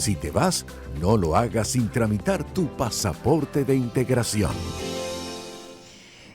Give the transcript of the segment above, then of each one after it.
Si te vas, no lo hagas sin tramitar tu pasaporte de integración.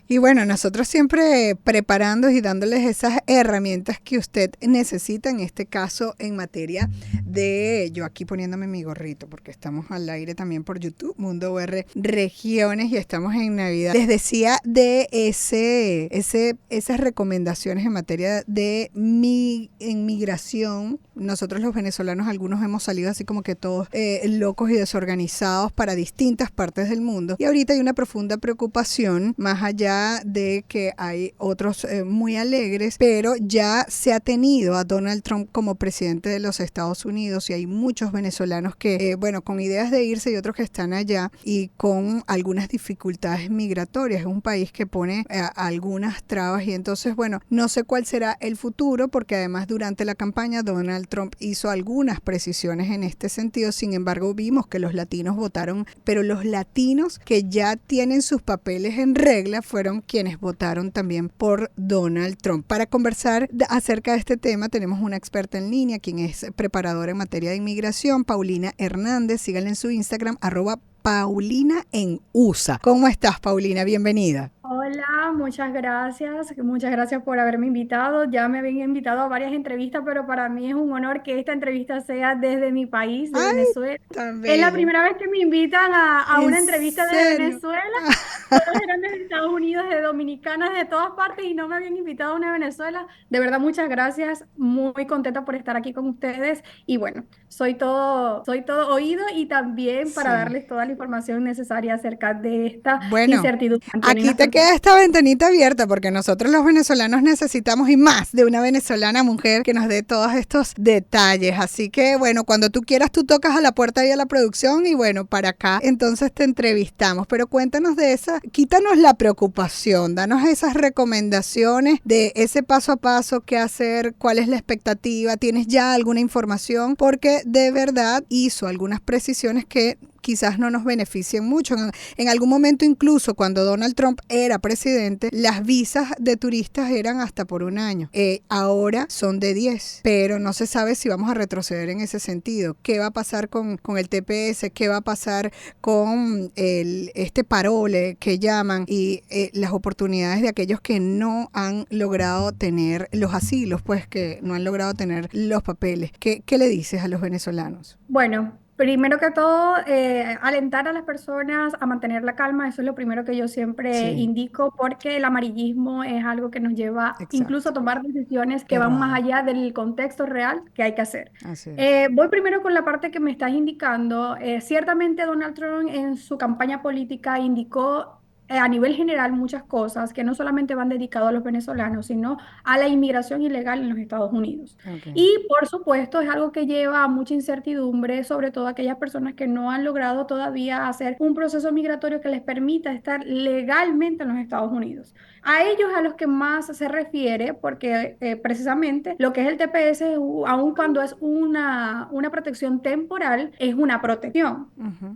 Y bueno, nosotros siempre preparando y dándoles esas herramientas que usted necesita, en este caso en materia de, yo aquí poniéndome mi gorrito, porque estamos al aire también por YouTube, Mundo UR Regiones, y estamos en Navidad. Les decía de esas recomendaciones en materia de migración. Nosotros los venezolanos, algunos hemos salido así como que todos locos y desorganizados para distintas partes del mundo. Y ahorita hay una profunda preocupación, más allá de que hay otros muy alegres, pero ya se ha tenido a Donald Trump como presidente de los Estados Unidos y hay muchos venezolanos que, bueno, con ideas de irse y otros que están allá y con algunas dificultades migratorias. Es un país que pone algunas trabas y entonces, bueno, no sé cuál será el futuro porque además durante la campaña Donald Trump hizo algunas precisiones en este sentido. Sin embargo, vimos que los latinos votaron, pero los latinos que ya tienen sus papeles en regla fueron quienes votaron también por Donald Trump. Para conversar acerca de este tema tenemos una experta en línea, quien es preparadora en materia de inmigración, Paulina Hernández. Síganla en su Instagram, @Paulina en USA. ¿Cómo estás, Paulina? Bienvenida. Hola, muchas gracias. Muchas gracias por haberme invitado. Ya me habían invitado a varias entrevistas, pero para mí es un honor que esta entrevista sea desde mi país, de Venezuela. Es la primera vez que me invitan a una entrevista de Venezuela. Todos eran de Estados Unidos, de dominicanas, de todas partes, y no me habían invitado a una de Venezuela. De verdad, muchas gracias. Muy contenta por estar aquí con ustedes. Y bueno, soy todo oído y también para darles toda la información necesaria acerca de esta incertidumbre. Aquí te queda esta ventanita abierta porque nosotros los venezolanos necesitamos y más de una venezolana mujer que nos dé todos estos detalles. Así que bueno, cuando tú quieras tú tocas a la puerta y a la producción y bueno, para acá entonces te entrevistamos. Pero cuéntanos de esa, quítanos la preocupación, danos esas recomendaciones de ese paso a paso, qué hacer, cuál es la expectativa, ¿tienes ya alguna información? Porque de verdad hizo algunas precisiones que quizás no nos beneficien mucho. En algún momento, incluso cuando Donald Trump era presidente, las visas de turistas eran hasta por un año. Ahora son de 10, pero no se sabe si vamos a retroceder en ese sentido. ¿Qué va a pasar con el TPS? ¿Qué va a pasar con este parole que llaman y las oportunidades de aquellos que no han logrado tener los asilos, pues que no han logrado tener los papeles? ¿Qué le dices a los venezolanos? Bueno, primero que todo, alentar a las personas a mantener la calma, eso es lo primero que yo siempre indico, porque el amarillismo es algo que nos lleva incluso a tomar decisiones que van más allá del contexto real que hay que hacer. Voy primero con la parte que me estás indicando. Ciertamente Donald Trump en su campaña política indicó a nivel general muchas cosas que no solamente van dedicadas a los venezolanos, sino a la inmigración ilegal en los Estados Unidos. Y por supuesto es algo que lleva a mucha incertidumbre, sobre todo aquellas personas que no han logrado todavía hacer un proceso migratorio que les permita estar legalmente en los Estados Unidos. A ellos a los que más se refiere, porque precisamente lo que es el TPS, aun cuando es una protección temporal, es una protección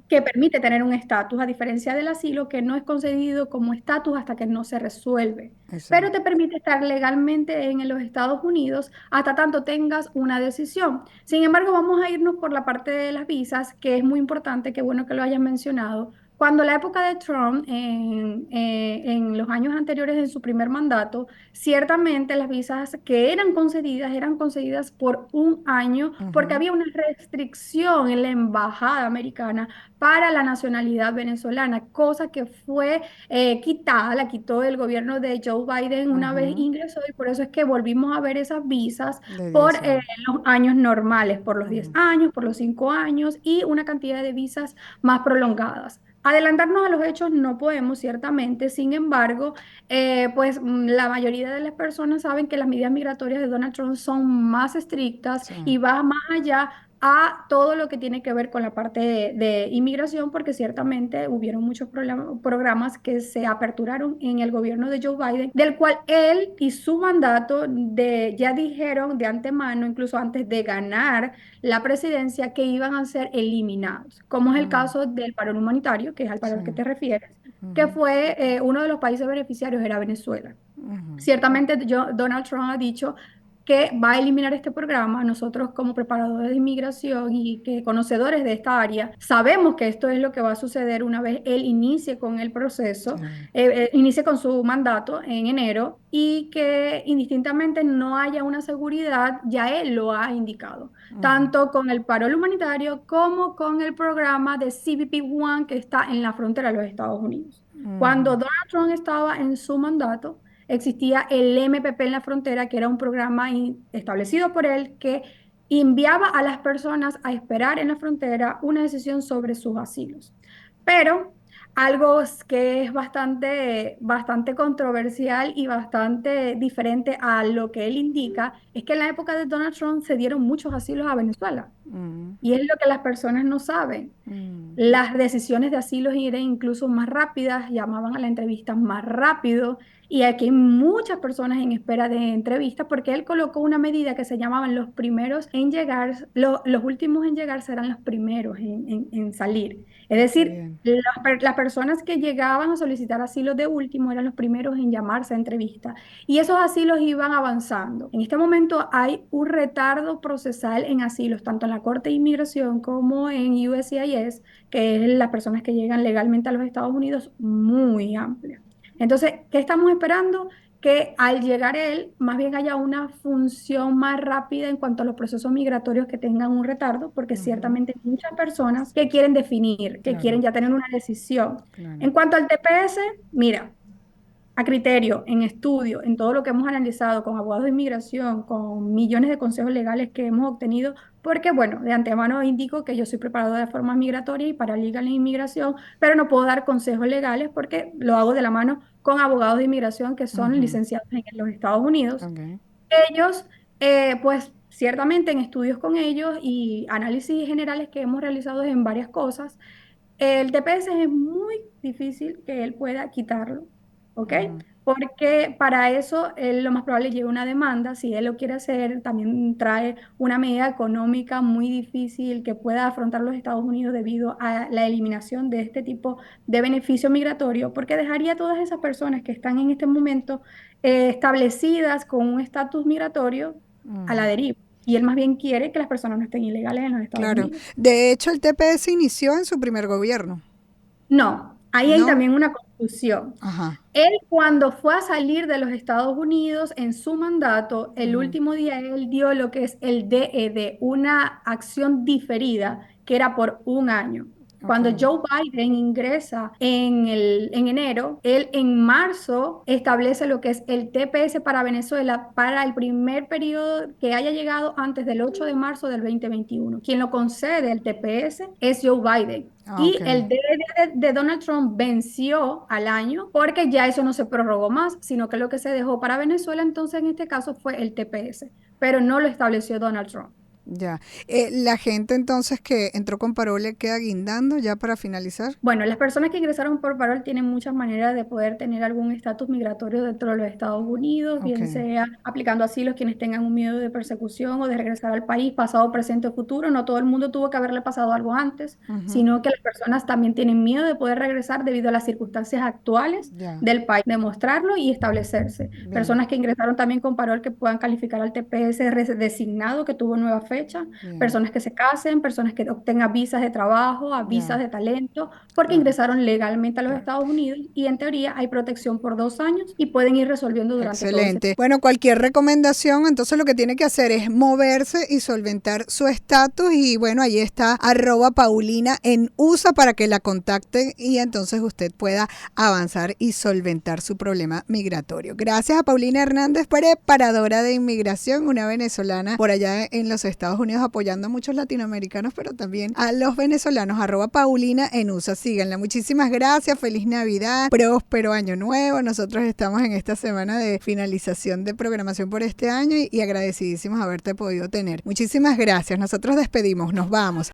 que permite tener un estatus, a diferencia del asilo que no es concedido como estatus hasta que no se resuelve. Pero te permite estar legalmente en los Estados Unidos hasta tanto tengas una decisión. Sin embargo, vamos a irnos por la parte de las visas, que es muy importante, qué bueno que lo hayas mencionado. Cuando la época de Trump, en los años anteriores, en su primer mandato, ciertamente las visas que eran concedidas por un año, porque había una restricción en la embajada americana para la nacionalidad venezolana, cosa que fue quitada, la quitó el gobierno de Joe Biden una vez ingresó, y por eso es que volvimos a ver esas visas por los años normales, por los 10 años, por los 5 años y una cantidad de visas más prolongadas. Adelantarnos a los hechos no podemos, ciertamente. Sin embargo, la mayoría de las personas saben que las medidas migratorias de Donald Trump son más estrictas y va más allá a todo lo que tiene que ver con la parte de inmigración, porque ciertamente hubieron muchos programas que se aperturaron en el gobierno de Joe Biden, del cual él y su mandato ya dijeron de antemano, incluso antes de ganar la presidencia, que iban a ser eliminados, como es el caso del paro humanitario, que es al paro al que te refieres, que fue uno de los países beneficiarios era Venezuela. Ciertamente Donald Trump ha dicho que va a eliminar este programa. Nosotros como preparadores de inmigración y que conocedores de esta área, sabemos que esto es lo que va a suceder una vez él inicie con el proceso, inicie con su mandato en enero y que indistintamente no haya una seguridad, ya él lo ha indicado, tanto con el parol humanitario como con el programa de CBP-1 que está en la frontera de los Estados Unidos. Cuando Donald Trump estaba en su mandato, existía el MPP en la frontera, que era un programa establecido por él que enviaba a las personas a esperar en la frontera una decisión sobre sus asilos. Pero algo que es bastante controversial y bastante diferente a lo que él indica es que en la época de Donald Trump se dieron muchos asilos a Venezuela. Y es lo que las personas no saben. Las decisiones de asilo eran incluso más rápidas, llamaban a la entrevista más rápido. Y aquí hay muchas personas en espera de entrevistas porque él colocó una medida que se llamaban los primeros en llegar, los últimos en llegar serán los primeros en salir. Es decir, las personas que llegaban a solicitar asilo de último eran los primeros en llamarse a entrevista. Y esos asilos iban avanzando. En este momento hay un retardo procesal en asilos, tanto en la Corte de Inmigración como en USCIS, que es las personas que llegan legalmente a los Estados Unidos, muy amplia. Entonces, ¿qué estamos esperando? Que al llegar él, más bien haya una función más rápida en cuanto a los procesos migratorios que tengan un retardo, porque ciertamente hay muchas personas que quieren definir, que quieren ya tener una decisión. En cuanto al TPS, mira, a criterio, en estudio, en todo lo que hemos analizado con abogados de inmigración, con millones de consejos legales que hemos obtenido, porque bueno, de antemano indico que yo soy preparadora de forma migratoria y paralegal en inmigración, pero no puedo dar consejos legales porque lo hago de la mano con abogados de inmigración que son licenciados en los Estados Unidos. Ellos, pues ciertamente en estudios con ellos y análisis generales que hemos realizado en varias cosas, el TPS es muy difícil que él pueda quitarlo. ¿Ok? Porque para eso él lo más probable lleve una demanda. Si él lo quiere hacer, también trae una medida económica muy difícil que pueda afrontar los Estados Unidos debido a la eliminación de este tipo de beneficio migratorio, porque dejaría a todas esas personas que están en este momento establecidas con un estatus migratorio a la deriva. Y él más bien quiere que las personas no estén ilegales en los Estados Unidos. Claro. De hecho, el TPS inició en su primer gobierno. No, ahí hay también una confusión. Ajá. Él cuando fue a salir de los Estados Unidos en su mandato, el último día él dio lo que es el DED, una acción diferida que era por un año. Cuando Joe Biden ingresa en enero, él en marzo establece lo que es el TPS para Venezuela para el primer periodo que haya llegado antes del 8 de marzo del 2021. Quien lo concede el TPS es Joe Biden. Y el DD de Donald Trump venció al año porque ya eso no se prorrogó más, sino que lo que se dejó para Venezuela entonces en este caso fue el TPS, pero no lo estableció Donald Trump. Ya. La gente entonces que entró con parol le queda guindando ya para finalizar. Bueno, las personas que ingresaron por parol tienen muchas maneras de poder tener algún estatus migratorio dentro de los Estados Unidos, bien sea aplicando asilos quienes tengan un miedo de persecución o de regresar al país, pasado, presente o futuro. No todo el mundo tuvo que haberle pasado algo antes, sino que las personas también tienen miedo de poder regresar debido a las circunstancias actuales del país, demostrarlo y establecerse. Personas que ingresaron también con parol que puedan calificar al TPS designado que tuvo nueva fecha, personas que se casen, personas que obtengan visas de trabajo, visas de talento, porque ingresaron legalmente a los Estados Unidos y en teoría hay protección por 2 años y pueden ir resolviendo durante todo Excelente. Bueno, cualquier recomendación, entonces lo que tiene que hacer es moverse y solventar su estatus y bueno, ahí está @Paulina en USA para que la contacten y entonces usted pueda avanzar y solventar su problema migratorio. Gracias a Paulina Hernández, preparadora de inmigración, una venezolana por allá en los Estados Unidos apoyando a muchos latinoamericanos, pero también a los venezolanos. @Paulina en USA. Síganla. Muchísimas gracias. Feliz Navidad. Próspero Año Nuevo. Nosotros estamos en esta semana de finalización de programación por este año y agradecidísimos haberte podido tener. Muchísimas gracias. Nosotros despedimos. Nos vamos.